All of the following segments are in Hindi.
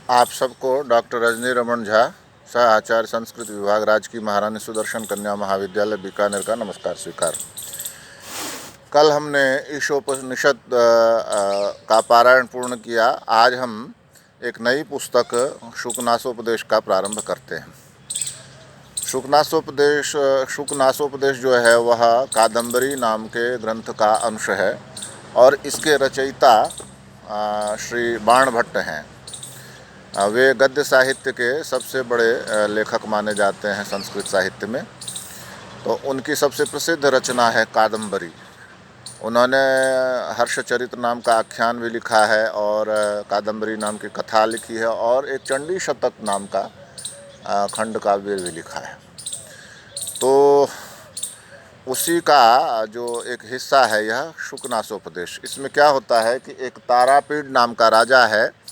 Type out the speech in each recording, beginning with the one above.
आप सबको डॉक्टर रजनी रमन झा, सह आचार्य संस्कृत विभाग, राजकीय महारानी सुदर्शन कन्या महाविद्यालय बीकानेर का नमस्कार स्वीकार। कल हमने ईशोपनिषद का पारायण पूर्ण किया। आज हम एक नई पुस्तक शुकनासोपदेश का प्रारंभ करते हैं। शुकनासोपदेश जो है वह कादम्बरी नाम के ग्रंथ का अंश है और इसके रचयिता श्री बाणभट्ट हैं। वे गद्य साहित्य के सबसे बड़े लेखक माने जाते हैं संस्कृत साहित्य में। तो उनकी सबसे प्रसिद्ध रचना है कादम्बरी। उन्होंने हर्षचरित नाम का आख्यान भी लिखा है और कादम्बरी नाम की कथा लिखी है और एक चंडी शतक नाम का खंड काव्य भी लिखा है। तो उसी का जो एक हिस्सा है यह शुकनासोपदेश। इसमें क्या होता है कि एक तारापीड नाम का राजा है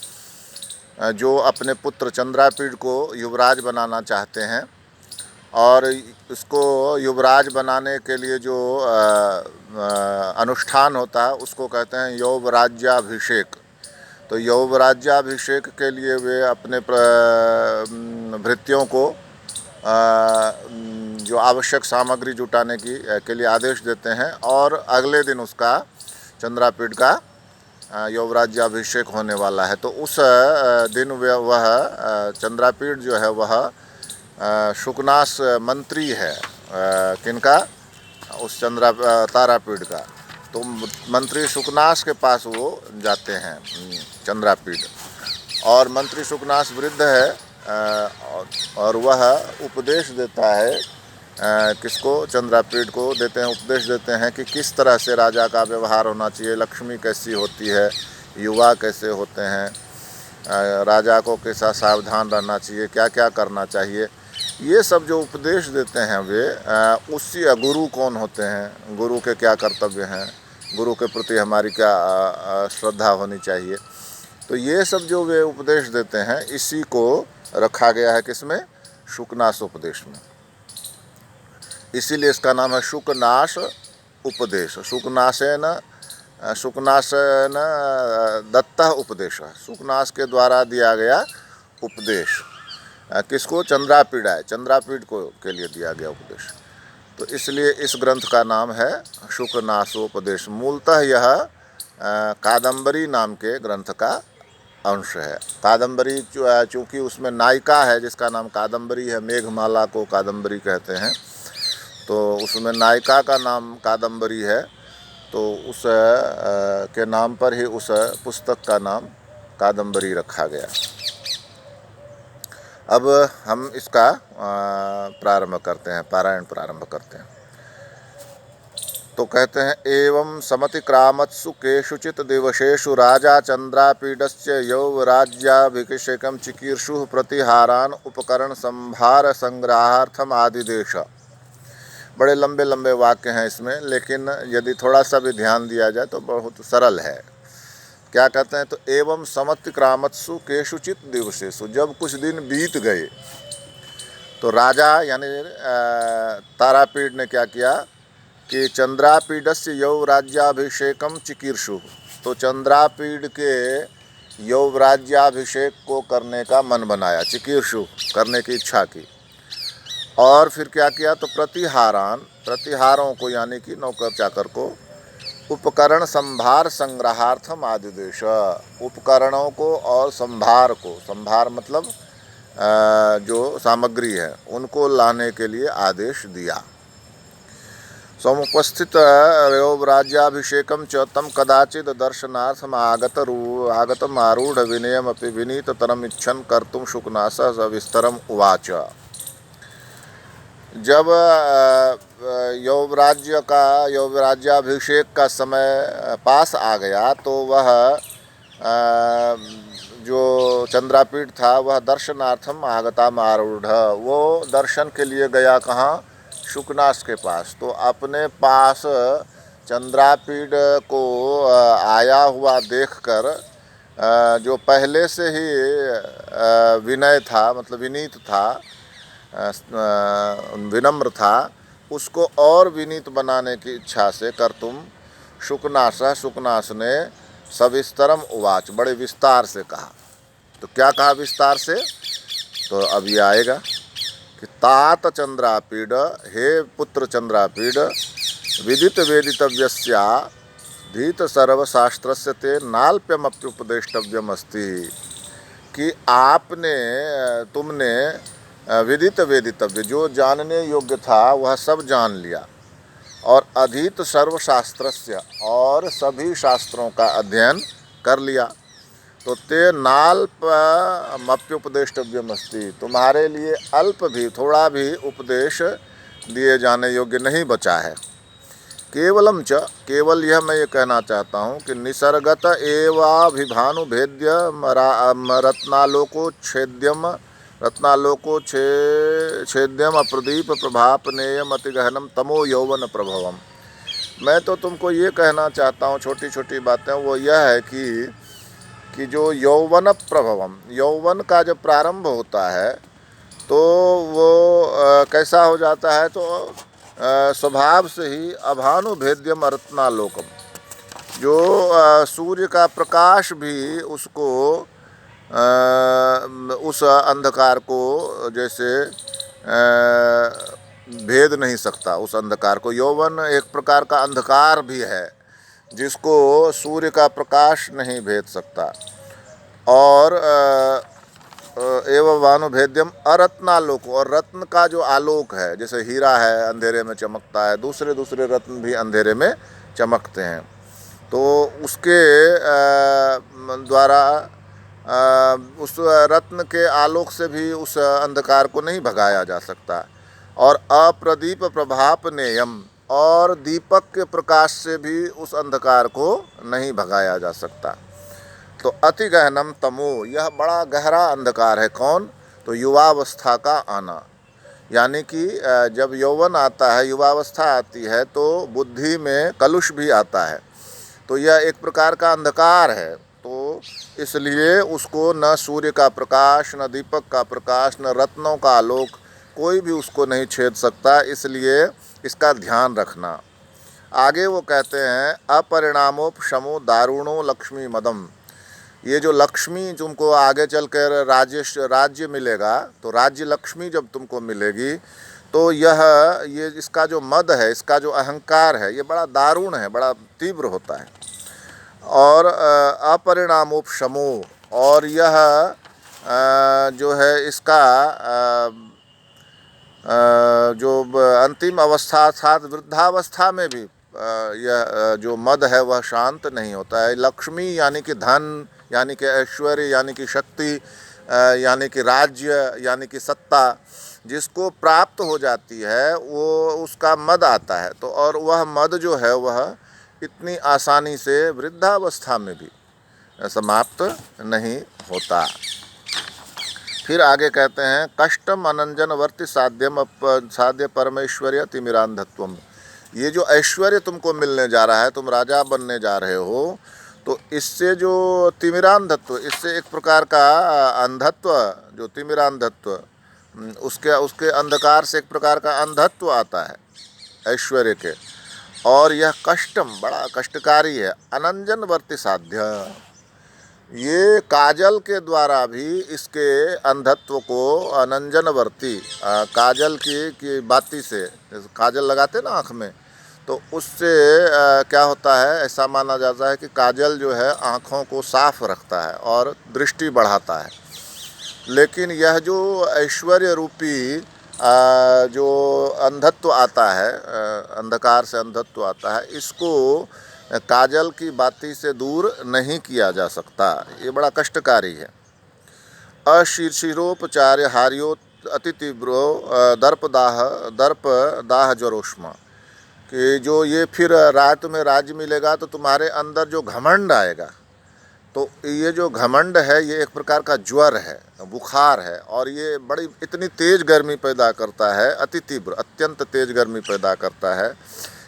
जो अपने पुत्र चंद्रापीड को युवराज बनाना चाहते हैं और इसको युवराज बनाने के लिए जो अनुष्ठान होता है उसको कहते हैं यौवराज्याभिषेक। तो यौवराज्याभिषेक के लिए वे अपने भृत्यों को जो आवश्यक सामग्री जुटाने के लिए आदेश देते हैं और अगले दिन उसका चंद्रापीड का यौवराज्याभिषेक होने वाला है। तो उस दिन वह चंद्रापीड जो है वह शुकनास मंत्री है। किनका? उस तारापीड का। तो मंत्री शुकनास के पास वो जाते हैं चंद्रापीड, और मंत्री शुकनास वृद्ध है और वह उपदेश देता है किसको? चंद्रापीड को देते हैं, उपदेश देते हैं कि किस तरह से राजा का व्यवहार होना चाहिए, लक्ष्मी कैसी होती है, युवा कैसे होते हैं, राजा को कैसा सावधान रहना चाहिए, क्या क्या करना चाहिए, ये सब जो उपदेश देते हैं वे उसी गुरु कौन होते हैं, गुरु के क्या कर्तव्य हैं, गुरु के प्रति हमारी क्या श्रद्धा होनी चाहिए। तो ये सब जो वे उपदेश देते हैं इसी को रखा गया है किसमें? शुकनासोपदेश में। इसीलिए इसका नाम है शुकनास उपदेश। शुकनासेन दत्तः उपदेश। शुकनास के द्वारा दिया गया उपदेश किसको? चंद्रापीड को के लिए दिया गया उपदेश। तो इसलिए इस ग्रंथ का नाम है शुकनासोपदेश। मूलतः यह कादम्बरी नाम के ग्रंथ का अंश है। कादम्बरी चूँकि उसमें नायिका है जिसका नाम कादम्बरी है, मेघमाला को कादम्बरी कहते हैं, तो उसमें नायिका का नाम कादम्बरी है, तो उस के नाम पर ही उस पुस्तक का नाम कादम्बरी रखा गया। अब हम इसका प्रारंभ करते हैं, पारायण प्रारंभ करते हैं। तो कहते हैं, एवं समतिक्रामत्सु केषुचित् दिवसेषु राजा चंद्रापीडस्य यौवराज्याभिषेकं चिकीर्षुः प्रतिहारान् उपकरण संभार संग्रहार्थम आदिदेश। बड़े लंबे लंबे वाक्य हैं इसमें, लेकिन यदि थोड़ा सा भी ध्यान दिया जाए तो बहुत सरल है। क्या कहते हैं? तो एवं समतिक्रामत्सु केषुचित् दिवसेषु, जब कुछ दिन बीत गए तो राजा यानी तारापीड ने क्या किया कि चंद्रापीडस्य यौवराज्याभिषेकम चिकीर्षु, तो चंद्रापीड के यौवराज्याभिषेक को करने का मन बनाया, चिकीर्षु करने की इच्छा की। और फिर क्या किया? तो प्रतिहारों को यानी कि नौकर चाकर को उपकरण संभार संग्रहार्थम आदिदेश, उपकरणों को और संभार को, संभार मतलब जो सामग्री है उनको लाने के लिए आदेश दिया। समुपस्थित यौवराज्याभिषेकम च तम कदाचिद दर्शनार्थम आगतम आरूढ़ विनयमपि विनीततरम इच्छन कर्तुम शुकनासः सविस्तरम उवाच। जब यौवराज्याभिषेक का समय पास आ गया तो वह जो चंद्रापीड था वह दर्शनार्थम आगताम आरूढ़, वो दर्शन के लिए गया कहाँ? शुकनास के पास। तो अपने पास चंद्रापीड को आया हुआ देखकर जो पहले से ही विनय था, मतलब विनीत था, विनम्र था, उसको और विनीत बनाने की इच्छा से कर्तुम शुकनास ने सविस्तरम उवाच, बड़े विस्तार से कहा। तो क्या कहा विस्तार से, तो अब ये आएगा कि तात चंद्रापीड, हे पुत्र चंद्रापीड, विदित वेदितव्यस्या धीत सर्वशास्त्रस्य ते नाल्प्यमप्युपदेष्टव्यम अस्ति, कि आपने तुमने विदित वेदितव्य, जो जानने योग्य था वह सब जान लिया, और अधीत सर्वशास्त्रस्य, और सभी शास्त्रों का अध्ययन कर लिया, तो ते नाल्पमप्युपदेष्टव्यम अस्ति, तुम्हारे लिए अल्प भी, थोड़ा भी उपदेश दिए जाने योग्य नहीं बचा है। केवलम च, केवल यह मैं ये कहना चाहता हूँ कि निसर्गत एवाभिभानुभेद्य रत्नालोको छेद्यम अप्रदीप प्रभापनेयम अतिगहनम तमो यौवन प्रभवम। मैं तो तुमको ये कहना चाहता हूँ, छोटी छोटी बातें, वो यह है कि जो यौवन प्रभवम, यौवन का जब प्रारंभ होता है तो वो कैसा हो जाता है, तो स्वभाव से ही अभानुभेद्यम रत्नालोकम, जो सूर्य का प्रकाश भी उसको उस अंधकार को जैसे भेद नहीं सकता, उस अंधकार को। यौवन एक प्रकार का अंधकार भी है जिसको सूर्य का प्रकाश नहीं भेद सकता। और एवं वानुभेद्यम अरत्नालोक, और रत्न का जो आलोक है, जैसे हीरा है अंधेरे में चमकता है, दूसरे दूसरे रत्न भी अंधेरे में चमकते हैं, तो उसके द्वारा उस रत्न के आलोक से भी उस अंधकार को नहीं भगाया जा सकता। और अप्रदीप प्रभापनेयम, और दीपक के प्रकाश से भी उस अंधकार को नहीं भगाया जा सकता। तो अति गहनम तमो, यह बड़ा गहरा अंधकार है। कौन? तो युवावस्था का आना, यानी कि जब यौवन आता है, युवावस्था आती है, तो बुद्धि में कलुष भी आता है, तो यह एक प्रकार का अंधकार है। तो इसलिए उसको न सूर्य का प्रकाश, न दीपक का प्रकाश, न रत्नों का आलोक, कोई भी उसको नहीं छेद सकता, इसलिए इसका ध्यान रखना। आगे वो कहते हैं अपरिणामोपशमो दारुणो लक्ष्मी मदम, ये जो लक्ष्मी तुमको आगे चल कर राज्य मिलेगा, तो राज्य लक्ष्मी जब तुमको मिलेगी, तो ये इसका जो मद है, इसका जो अहंकार है, ये बड़ा दारुण है, बड़ा तीव्र होता है। और अपरिणामोपशमो, और यह जो है इसका जो अंतिम अवस्था अर्थात वृद्धावस्था में भी यह जो मद है वह शांत नहीं होता है। लक्ष्मी यानी कि धन, यानी कि ऐश्वर्य, यानी कि शक्ति, यानी कि राज्य, यानी कि सत्ता, जिसको प्राप्त हो जाती है वो उसका मद आता है। तो और वह मद जो है वह इतनी आसानी से वृद्धावस्था में भी समाप्त नहीं होता। फिर आगे कहते हैं कष्टम अनंजन वर्ति साध्य परमेश्वर्य तिमिरांधत्वम, ये जो ऐश्वर्य तुमको मिलने जा रहा है, तुम राजा बनने जा रहे हो, तो इससे जो तिमिरांधत्व, इससे एक प्रकार का अंधत्व, जो तिमिरांधत्व, उसके अंधकार से एक प्रकार का अंधत्व आता है ऐश्वर्य के। और यह कष्टम, बड़ा कष्टकारी है। अनंजन वर्ति साध्य, ये काजल के द्वारा भी इसके अंधत्व को अनंजनवर्ती, काजल की बाती से, काजल लगाते ना आँख में, तो उससे क्या होता है, ऐसा माना जाता है कि काजल जो है आँखों को साफ रखता है और दृष्टि बढ़ाता है। लेकिन यह जो ऐश्वर्य रूपी जो अंधत्व आता है, अंधकार से अंधत्व आता है, इसको काजल की बाती से दूर नहीं किया जा सकता, ये बड़ा कष्टकारी है। अशीर्षिरोपचार्य हार्यो अति तीव्रो दर्प दाह ज्वरोष्मा, कि जो ये फिर रात में राज्य मिलेगा तो तुम्हारे अंदर जो घमंड आएगा, तो ये जो घमंड है ये एक प्रकार का ज्वर है, बुखार है, और ये बड़ी इतनी तेज़ गर्मी पैदा करता है, अति तीव्र अत्यंत तेज़ गर्मी पैदा करता है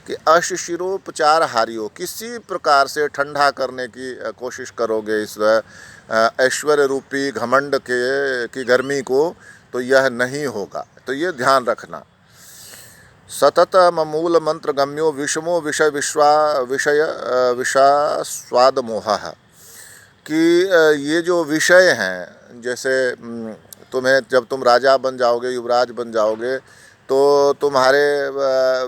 कि अशिशिरोपचार हारियो, किसी प्रकार से ठंडा करने की कोशिश करोगे इस ऐश्वर्य रूपी घमंड की गर्मी को, तो यह नहीं होगा। तो ये ध्यान रखना। सतत मूल मंत्र गम्यो विषमो विषय स्वाद मोह, कि ये जो विषय हैं, जैसे तुम्हें जब तुम राजा बन जाओगे, युवराज बन जाओगे, तो तुम्हारे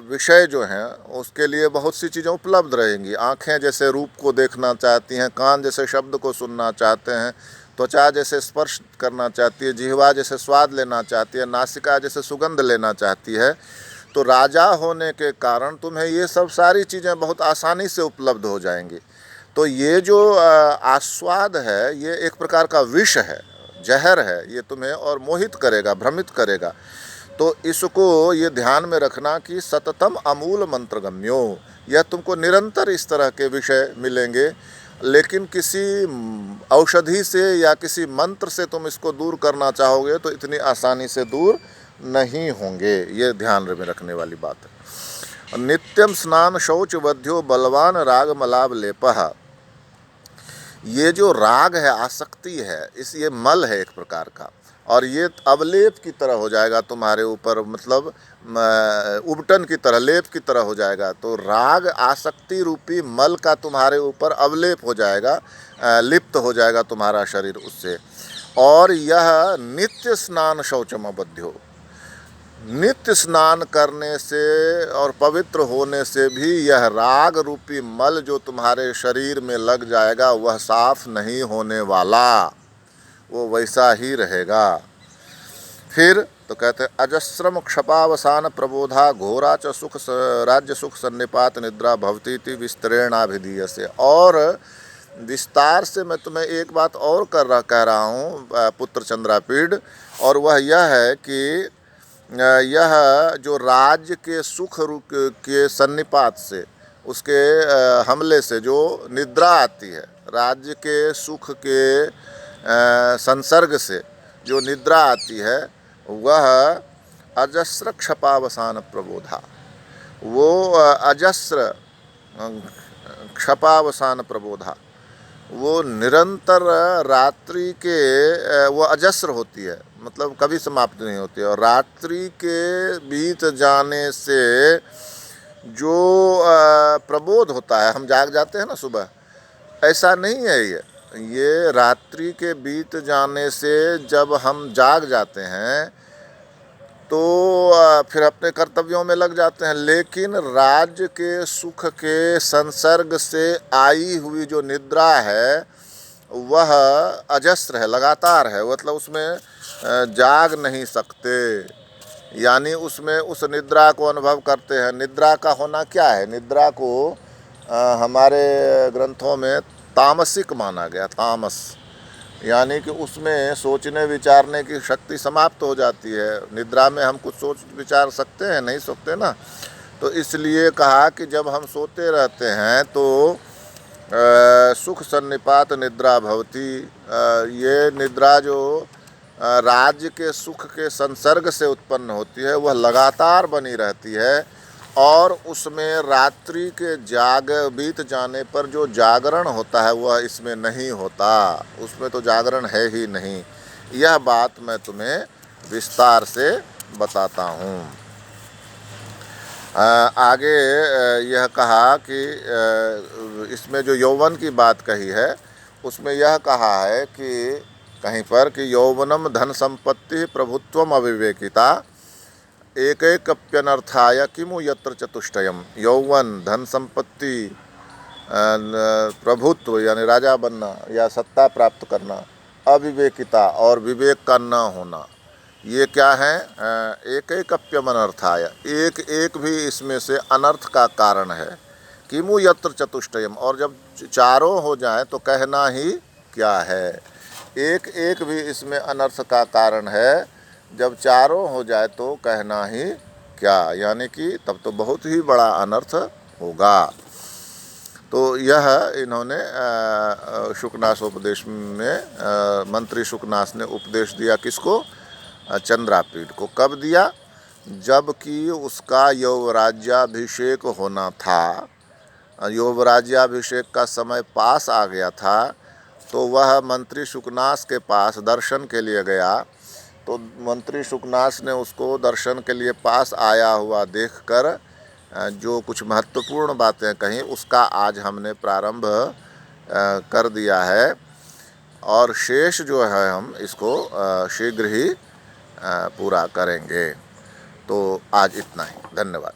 विषय जो हैं उसके लिए बहुत सी चीज़ें उपलब्ध रहेंगी। आँखें जैसे रूप को देखना चाहती हैं, कान जैसे शब्द को सुनना चाहते हैं, त्वचा जैसे स्पर्श करना चाहती है, जिह्वा जैसे स्वाद लेना चाहती है, नासिका जैसे सुगंध लेना चाहती है। तो राजा होने के कारण तुम्हें ये सब सारी चीज़ें बहुत आसानी से उपलब्ध हो जाएंगी। तो ये जो आस्वाद है, ये एक प्रकार का विष है, जहर है, ये तुम्हें और मोहित करेगा, भ्रमित करेगा। तो इसको ये ध्यान में रखना कि सततम अमूल मंत्रगम्यो, यह तुमको निरंतर इस तरह के विषय मिलेंगे, लेकिन किसी औषधि से या किसी मंत्र से तुम इसको दूर करना चाहोगे तो इतनी आसानी से दूर नहीं होंगे। ये ध्यान में रखने वाली बात है। नित्यम स्नान शौच वध्यो बलवान राग मलाब लेपह, ये जो राग है, आसक्ति है, इस ये मल है एक प्रकार का, और ये अवलेप की तरह हो जाएगा तुम्हारे ऊपर, मतलब उबटन की तरह, लेप की तरह हो जाएगा। तो राग आसक्ति रूपी मल का तुम्हारे ऊपर अवलेप हो जाएगा, लिप्त हो जाएगा तुम्हारा शरीर उससे। और यह नित्य स्नान शौचम अबध्यो, नित्य स्नान करने से और पवित्र होने से भी यह राग रूपी मल जो तुम्हारे शरीर में लग जाएगा वह साफ नहीं होने वाला, वो वैसा ही रहेगा। फिर तो कहते हैं अजस्रम क्षपावसान प्रबोधा घोरा च सुख राज्य सुख सन्निपात निद्रा भवती विस्तरेणाभिधीयसे। और विस्तार से मैं तुम्हें एक बात और कह रहा हूँ पुत्र चंद्रापीड, और वह यह है कि यह जो राज्य के सुख के सन्निपात से, उसके हमले से जो निद्रा आती है, राज्य के सुख के संसर्ग से जो निद्रा आती है, वह अजस्र क्षपावसान प्रबोधा, वो अजस्र क्षपावसान प्रबोधा, वो निरंतर रात्रि के, वो अजस्र होती है, मतलब कभी समाप्त नहीं होती है। और रात्रि के बीत जाने से जो प्रबोध होता है, हम जाग जाते हैं ना सुबह, ऐसा नहीं है ये रात्रि के बीत जाने से जब हम जाग जाते हैं तो फिर अपने कर्तव्यों में लग जाते हैं, लेकिन राज्य के सुख के संसर्ग से आई हुई जो निद्रा है वह अजस्र है, लगातार है, मतलब उसमें जाग नहीं सकते, यानी उसमें उस निद्रा को अनुभव करते हैं। निद्रा का होना क्या है? निद्रा को हमारे ग्रंथों में तामसिक माना गया, तामस, यानी कि उसमें सोचने विचारने की शक्ति समाप्त हो जाती है। निद्रा में हम कुछ सोच विचार सकते हैं? नहीं सकते ना। तो इसलिए कहा कि जब हम सोते रहते हैं तो सुख सन्निपात निद्रा भवती, ये निद्रा जो राज्य के सुख के संसर्ग से उत्पन्न होती है वह लगातार बनी रहती है, और उसमें रात्रि के बीत जाने पर जो जागरण होता है वह इसमें नहीं होता, उसमें तो जागरण है ही नहीं। यह बात मैं तुम्हें विस्तार से बताता हूँ। आगे यह कहा कि इसमें जो यौवन की बात कही है उसमें यह कहा है कि कहीं पर कि यौवनम धन संपत्ति प्रभुत्वम अविवेकिता एकैकप्यनर्थाय किमु यत्र चतुष्टयम। यौवन, धन संपत्ति, प्रभुत्व यानी राजा बनना या सत्ता प्राप्त करना, अविवेकिता और विवेक का न होना, ये क्या है? एकैकप्यमनर्थाय, एक एक भी इसमें से अनर्थ का कारण है। किमु यत्र चतुष्टयम, और जब चारों हो जाए तो कहना ही क्या है। एक एक भी इसमें अनर्थ का कारण है, जब चारों हो जाए तो कहना ही क्या, यानी कि तब तो बहुत ही बड़ा अनर्थ होगा। तो यह इन्होंने शुकनासोपदेश में मंत्री शुकनास ने उपदेश दिया किसको? चंद्रापीड को। कब दिया? जबकि उसका यौवराज्याभिषेक होना था, यौवराज्याभिषेक का समय पास आ गया था, तो वह मंत्री शुकनास के पास दर्शन के लिए गया। तो मंत्री शुकनास ने उसको दर्शन के लिए पास आया हुआ देखकर जो कुछ महत्वपूर्ण बातें कहीं उसका आज हमने प्रारंभ कर दिया है। और शेष जो है हम इसको शीघ्र ही पूरा करेंगे। तो आज इतना ही, धन्यवाद।